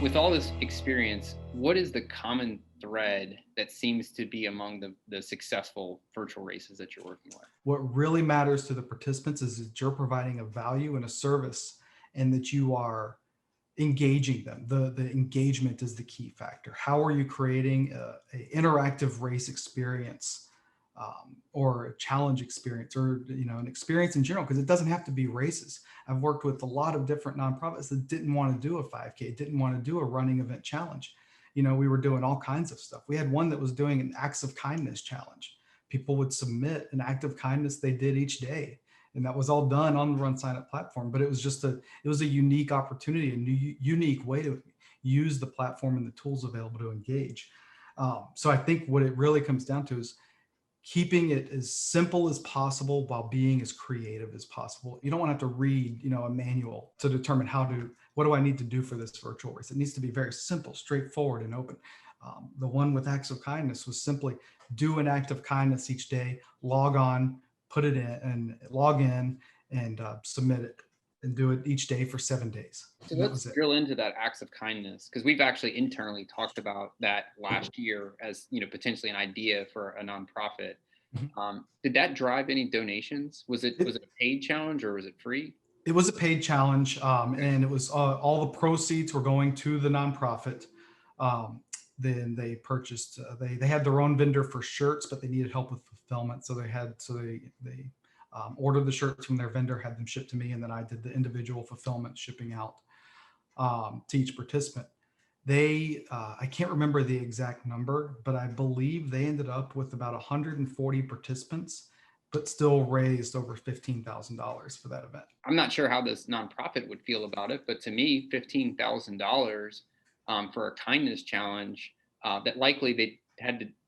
With all this experience, what is the common thread that seems to be among the successful virtual races that you're working with? What really matters to the participants is that you're providing a value and a service, and that you are engaging them. The engagement is the key factor. How are you creating a interactive race experience, or a challenge experience, or an experience in general? Because it doesn't have to be races. I've worked with a lot of different nonprofits that didn't want to do a 5K, didn't want to do a running event challenge. We were doing all kinds of stuff. We had one that was doing an acts of kindness challenge. People would submit an act of kindness they did each day, and that was all done on the RunSignup platform. But it was a unique opportunity, a new unique way to use the platform and the tools available to engage. So I think what it really comes down to is keeping it as simple as possible while being as creative as possible. You don't want to have to read, a manual to determine what do I need to do for this virtual race. It needs to be very simple, straightforward, and open. The one with acts of kindness was simply do an act of kindness each day, log on, put it in, and log in, and submit it, and do it each day for 7 days. So And that let's was it. drill into that acts of kindness, because we've actually internally talked about that last year as potentially an idea for a nonprofit. Mhm. Did that drive any donations? Was it It, a paid challenge or was it free? it was a paid challenge, and it was all the proceeds were going to the nonprofit. Um, then they purchased. They had their own vendor for shirts, but they needed help with fulfillment, so they ordered the shirts from their vendor, had them shipped to me, and then I did the individual fulfillment shipping out to each participant. I can't remember the exact number, but I believe they ended up with about 140 participants, but still raised over $15,000 for that event. I'm not sure how this nonprofit would feel about it, but to me, $15,000 for a kindness challenge that likely they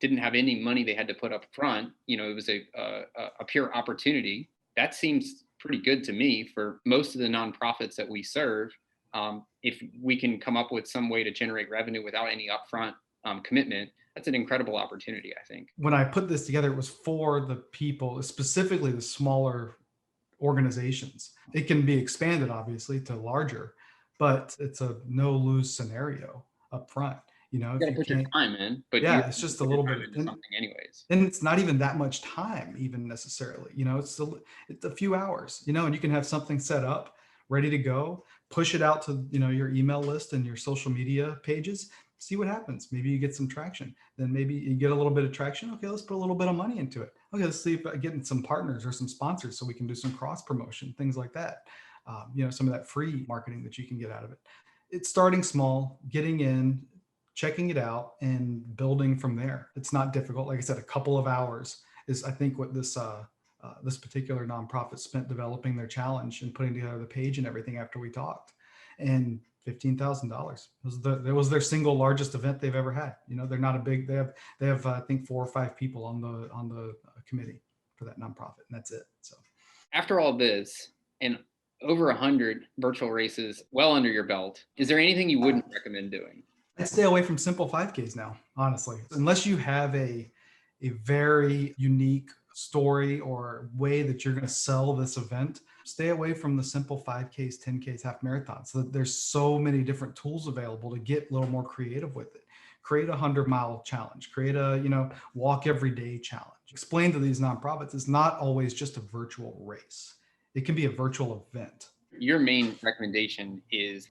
didn't have any money they had to put up front. It was a pure opportunity. That seems pretty good to me for most of the nonprofits that we serve. If we can come up with some way to generate revenue without any upfront commitment, that's an incredible opportunity, I think. When I put this together, it was for the people, specifically the smaller organizations. It can be expanded, obviously, to larger, but it's a no lose scenario up front. You If got to you put your can't, time in, but you yeah, have it's to just a put your little time bit, into something anyways. and it's not even that much time, even necessarily. It's a few hours. And you can have something set up, ready to go, push it out to your email list and your social media pages. See what happens. Maybe you get some traction. Then maybe you get a little bit of traction. Okay, let's put a little bit of money into it. Okay, let's see if I get some partners or some sponsors so we can do some cross promotion, things like that. Some of that free marketing that you can get out of it. It's starting small, getting in, checking it out, and building from there. It's not difficult. Like I said, a couple of hours is, I think, what this particular nonprofit spent developing their challenge and putting together the page and everything after we talked. And $15,000 was their single largest event they've ever had. They're not a big. They have I think 4 or 5 people on the committee for that nonprofit, and that's it. So After all this, and over 100 virtual races well under your belt, is there anything you wouldn't recommend doing? I stay away from simple 5Ks now, honestly, unless you have a very unique story or way that you're going to sell this event. Stay away from the simple 5Ks, 10Ks, half marathons. So there's so many different tools available to get a little more creative with it. Create a 100-mile challenge, create a walk every day challenge. Explain to these nonprofits it's not always just a virtual race. It can be a virtual event. Your main recommendation is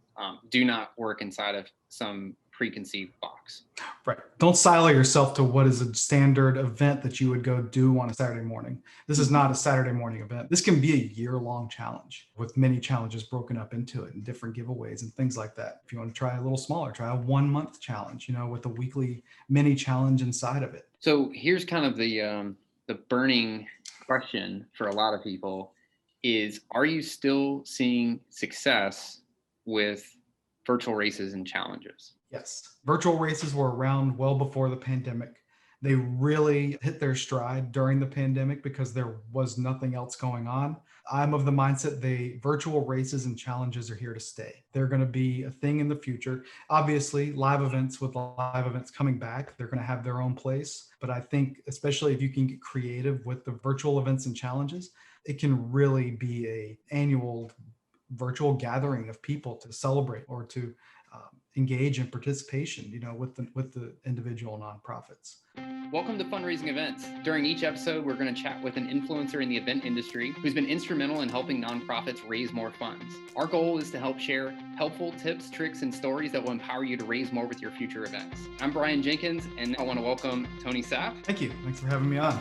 do not work inside of some preconceived box. Right. Don't silo yourself to what is a standard event that you would go do on a Saturday morning. This is not a Saturday morning event. This can be a year-long challenge with many challenges broken up into it and different giveaways and things like that. If you want to try a little smaller, try a 1-month challenge, with a weekly mini challenge inside of it. So here's kind of the burning question for a lot of people is, are you still seeing success with virtual races and challenges? Yes. Virtual races were around well before the pandemic. They really hit their stride during the pandemic because there was nothing else going on. I'm of the mindset virtual races and challenges are here to stay. They're going to be a thing in the future. Obviously, live events coming back, they're going to have their own place. But I think, especially if you can get creative with the virtual events and challenges, it can really be an annual virtual gathering of people to celebrate or to engage in participation, with the individual nonprofits. Welcome to Fundraising Events. During each episode, we're going to chat with an influencer in the event industry who's been instrumental in helping nonprofits raise more funds. Our goal is to help share helpful tips, tricks, and stories that will empower you to raise more with your future events. I'm Brian Jenkins, and I want to welcome Tony Sapp. Thank you. Thanks for having me on.